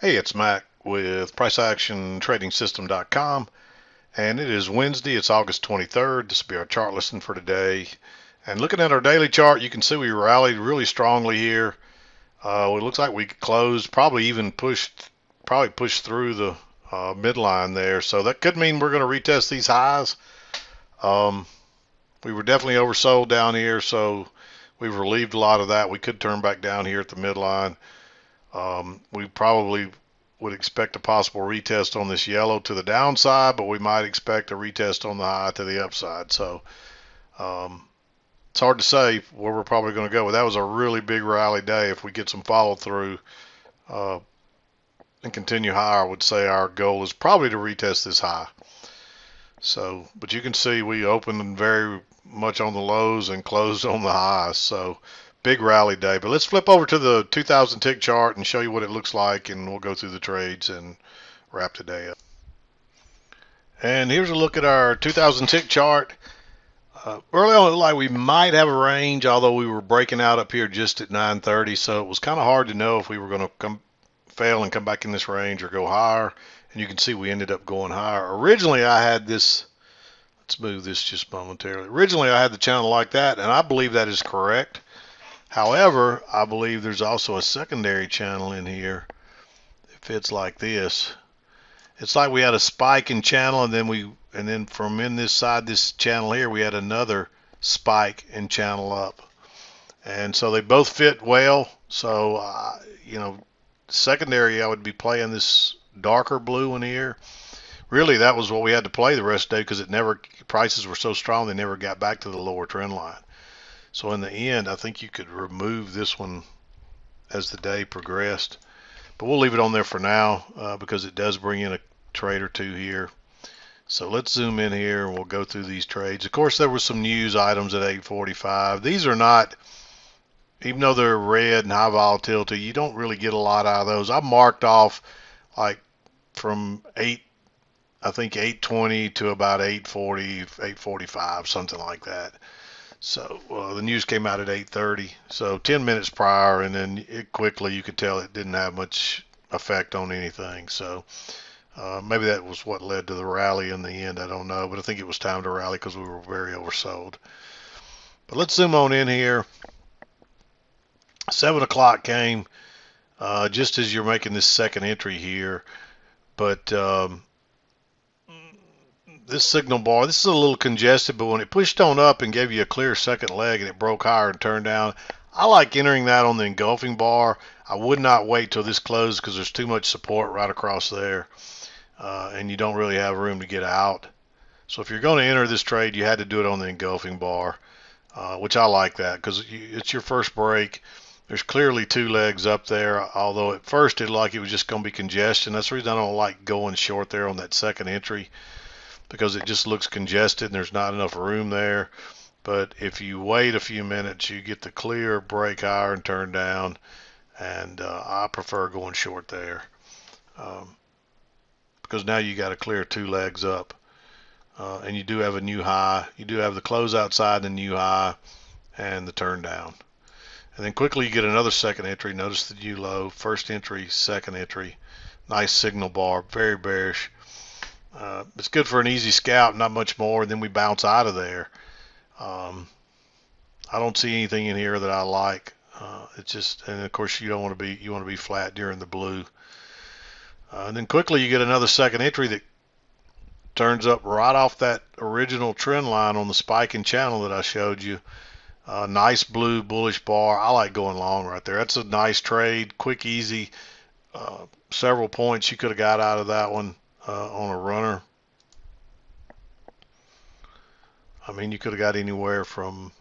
Hey, it's Mac with PriceActionTradingSystem.com, and it is Wednesday. It's August 23rd. This will be our chart listing for today. And looking at our daily chart, you can see we rallied really strongly here. It looks like we closed, probably pushed through the midline there. So that could mean we're going to retest these highs. Um, we were definitely oversold down here, so we've relieved a lot of that. We could turn back down here at the midline. We probably would expect a possible retest on this yellow to the downside, but we might expect a retest on the high to the upside. So um, it's hard to say where we're probably going to go. But that was a really big rally day. If we get some follow through uh, and continue higher, I would say our goal is probably to retest this high. So, but you can see we opened very much on the lows and closed on the highs. So big rally day. But let's flip over to the 2000 tick chart and show you what it looks like, and we'll go through the trades and wrap the day up. And here's a look at our 2000 tick chart. Early on, it looked like we might have a range, although we were breaking out up here just at 930, so it was kind of hard to know if we were going to fail and come back in this range or go higher. And you can see we ended up going higher. Originally, I had this. Let's move this just momentarily. Originally, I had the channel like that, and I believe that is correct. However, I believe there's also a secondary channel in here. It fits like this. It's like we had a spike in channel, and then from in this side, this channel here, we had another spike and channel up, and so they both fit well. So secondary, I would be playing this darker blue one here. Really, that was what we had to play the rest of the day because prices were so strong they never got back to the lower trend line. So in the end, I think you could remove this one as the day progressed. But we'll leave it on there for now because it does bring in a trade or two here. So let's zoom in here and we'll go through these trades. Of course, there were some news items at 8:45. These are not, even though they're red and high volatility, you don't really get a lot out of those. I marked off like from 8:20 to about 8:40, 8:45, something like that. So the news came out at 8:30, so 10 minutes prior, and then you could tell it didn't have much effect on anything. So maybe that was what led to the rally in the end. I don't know, but I think it was time to rally because we were very oversold. But let's zoom on in here. 7 o'clock came just as you're making this second entry here, but this signal bar, this is a little congested, but when it pushed on up and gave you a clear second leg and it broke higher and turned down, I like entering that on the engulfing bar. I would not wait till this closed because there's too much support right across there, and you don't really have room to get out. So if you're going to enter this trade, you had to do it on the engulfing bar, which I like that because it's your first break. There's clearly two legs up there, although at first it looked like it was just going to be congestion. That's the reason I don't like going short there on that second entry, because it just looks congested and there's not enough room there. But if you wait a few minutes, you get the clear break higher and turn down, and I prefer going short there because now you got to clear two legs up, and you do have a new high. You do have the close outside, the new high, and the turn down. And then quickly you get another second entry. Notice the new low, first entry, second entry. Nice signal bar, very bearish. It's good for an easy scalp, not much more, and then we bounce out of there. I don't see anything in here that I like. It's just, and of course you want to be flat during the blue. And then quickly you get another second entry that turns up right off that original trend line on the spike and channel that I showed you. Nice blue bullish bar. I like going long right there. That's a nice trade, quick, easy. Several points you could have got out of that one on a runner. I mean, you could have got anywhere from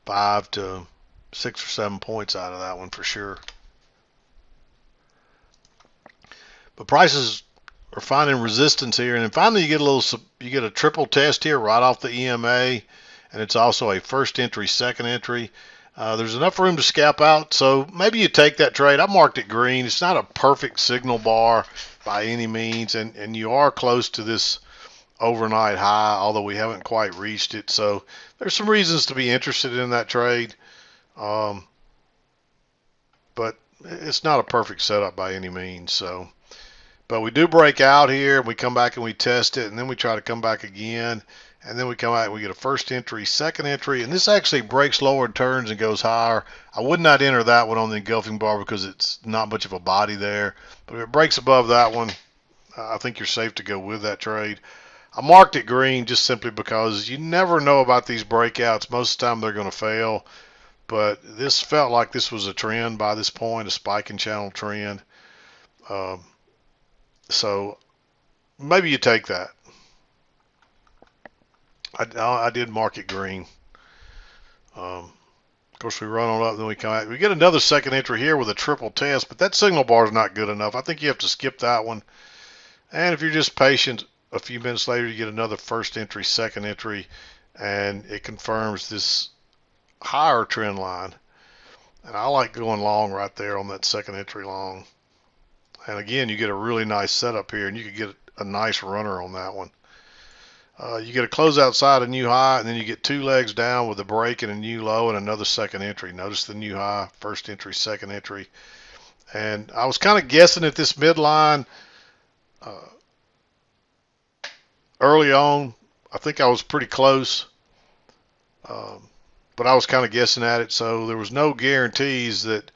5 to 6 or 7 points out of that one for sure. But prices are finding resistance here, and then finally you get a triple test here right off the EMA, and it's also a first entry, second entry. There's enough room to scalp out, so maybe you take that trade. I marked it green. It's not a perfect signal bar by any means, and you are close to this overnight high, although we haven't quite reached it. So there's some reasons to be interested in that trade. But it's not a perfect setup by any means. So, but we do break out here, and we come back and we test it, and then we try to come back again, and then we come out and we get a first entry, second entry, and this actually breaks lower and turns and goes higher. I would not enter that one on the engulfing bar because it's not much of a body there, but if it breaks above that one, I think you're safe to go with that trade. I marked it green just simply because you never know about these breakouts. Most of the time they're going to fail, but this felt like this was a trend by this point, a spiking channel trend. Um, so maybe you take that. I did mark it green. Of course, we run on up, then we come out. We get another second entry here with a triple test, but that signal bar is not good enough. I think you have to skip that one. And if you're just patient, a few minutes later, you get another first entry, second entry, and it confirms this higher trend line. And I like going long right there on that second entry long. And again, you get a really nice setup here, and you could get a nice runner on that one. You get a close outside, a new high, and then you get two legs down with a break and a new low and another second entry. Notice the new high, first entry, second entry. And I was kind of guessing at this midline early on. I think I was pretty close, but I was kind of guessing at it, so there was no guarantees that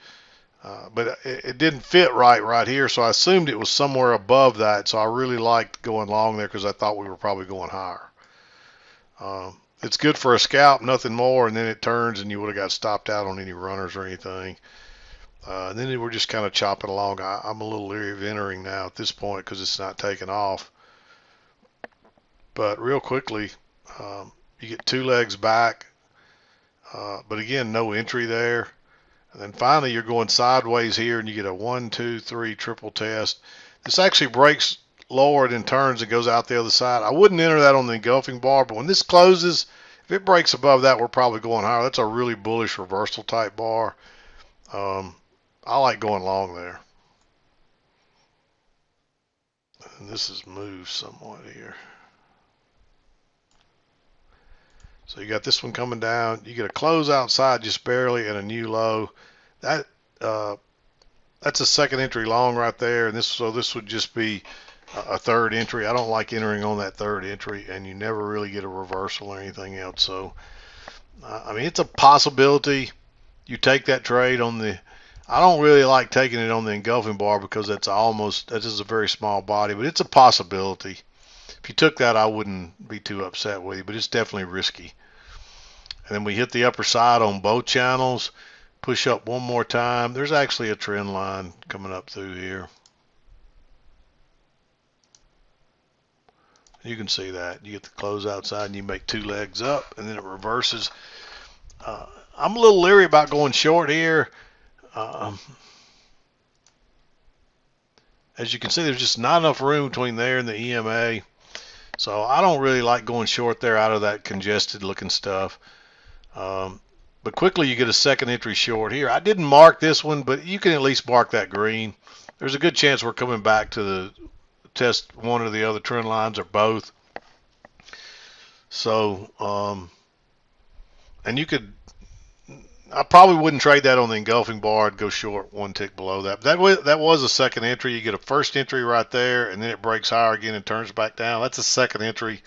but it didn't fit right here, so I assumed it was somewhere above that. So I really liked going long there because I thought we were probably going higher. It's good for a scalp, nothing more, and then it turns and you would have got stopped out on any runners or anything. And then we're just kind of chopping along. I'm a little leery of entering now at this point because it's not taking off. But real quickly, you get two legs back, but again, no entry there. And then finally you're going sideways here and you get a 1, 2, 3 triple test. This actually breaks lower and then turns and goes out the other side. I wouldn't enter that on the engulfing bar, but when this closes, if it breaks above that, we're probably going higher. That's a really bullish reversal type bar. I like going long there. And this is moved somewhat here. So you got this one coming down. You get a close outside just barely and a new low. That's a second entry long right there, and this would just be a third entry. I don't like entering on that third entry, and you never really get a reversal or anything else. So I mean, it's a possibility you take that trade on the. I don't really like taking it on the engulfing bar because that is a very small body, but it's a possibility. If you took that, I wouldn't be too upset with you, but it's definitely risky. And then we hit the upper side on both channels, push up one more time. There's actually a trend line coming up through here. You can see that. You get the close outside and you make two legs up and then it reverses. I'm a little leery about going short here. As you can see, there's just not enough room between there and the EMA. So I don't really like going short there out of that congested looking stuff. But quickly you get a second entry short here. I didn't mark this one, but you can at least mark that green. There's a good chance we're coming back to the test one of the other trend lines or both. So, and you could, I probably wouldn't trade that on the engulfing bar. I'd go short one tick below that. But that was a second entry. You get a first entry right there, and then it breaks higher again and turns back down. That's a second entry.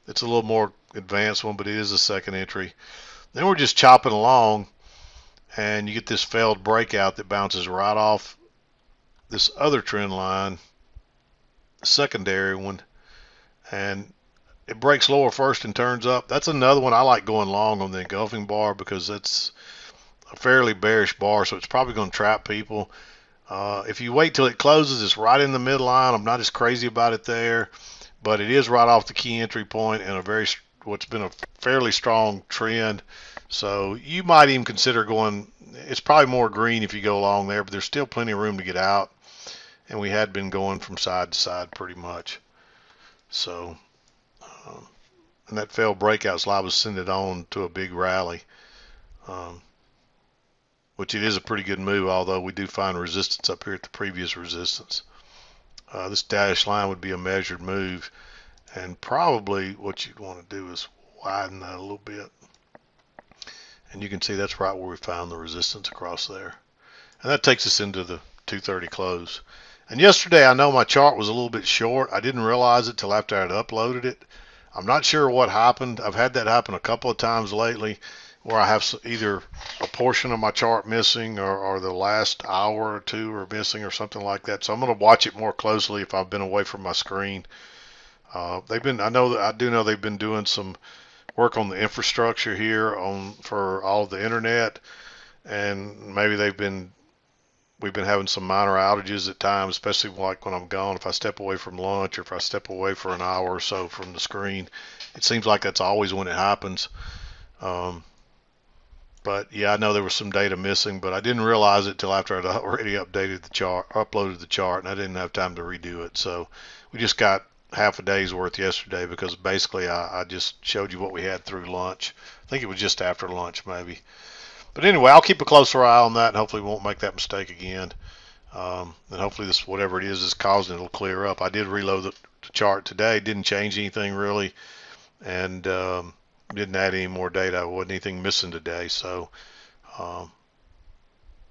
It's a little more advanced one, but it is a second entry. Then we're just chopping along, and you get this failed breakout that bounces right off this other trend line, secondary one, and it breaks lower first and turns up. That's another one I like going long on the engulfing bar because it's a fairly bearish bar, so it's probably going to trap people. If you wait till it closes, it's right in the midline. I'm not as crazy about it there, but it is right off the key entry point and what's been a fairly strong trend. So you might even consider going. It's probably more green if you go along there, but there's still plenty of room to get out. And we had been going from side to side pretty much. So, and that failed breakout slide was sent it on to a big rally, which it is a pretty good move, although we do find resistance up here at the previous resistance. This dash line would be a measured move, and probably what you'd want to do is widen that a little bit. And you can see that's right where we found the resistance across there. And that takes us into the 2:30 close. And yesterday, I know my chart was a little bit short. I didn't realize it till after I'd uploaded it. I'm not sure what happened. I've had that happen a couple of times lately where I have either a portion of my chart missing or the last hour or two are missing or something like that. So I'm going to watch it more closely if I've been away from my screen. I do know they've been doing some work on the infrastructure here for all of the internet, and maybe we've been having some minor outages at times, especially like when I'm gone. If I step away from lunch or if I step away for an hour or so from the screen, it seems like that's always when it happens. Um, but yeah, I know there was some data missing, but I didn't realize it till after I'd already uploaded the chart, and I didn't have time to redo it. So we just got half a day's worth yesterday because basically I just showed you what we had through lunch. I think it was just after lunch maybe. But anyway, I'll keep a closer eye on that and hopefully won't make that mistake again. And hopefully this, whatever it is causing it, will clear up. I did reload the chart today, didn't change anything really, and didn't add any more data. Wasn't anything missing today, so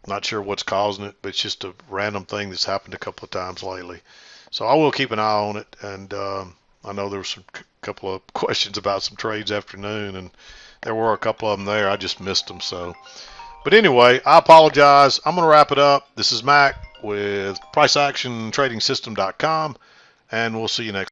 not sure what's causing it, but it's just a random thing that's happened a couple of times lately. So I will keep an eye on it, and I know there were couple of questions about some trades afternoon, and there were a couple of them there. I just missed them. So, but anyway, I apologize. I'm going to wrap it up. This is Mac with PriceActionTradingSystem.com, and we'll see you next.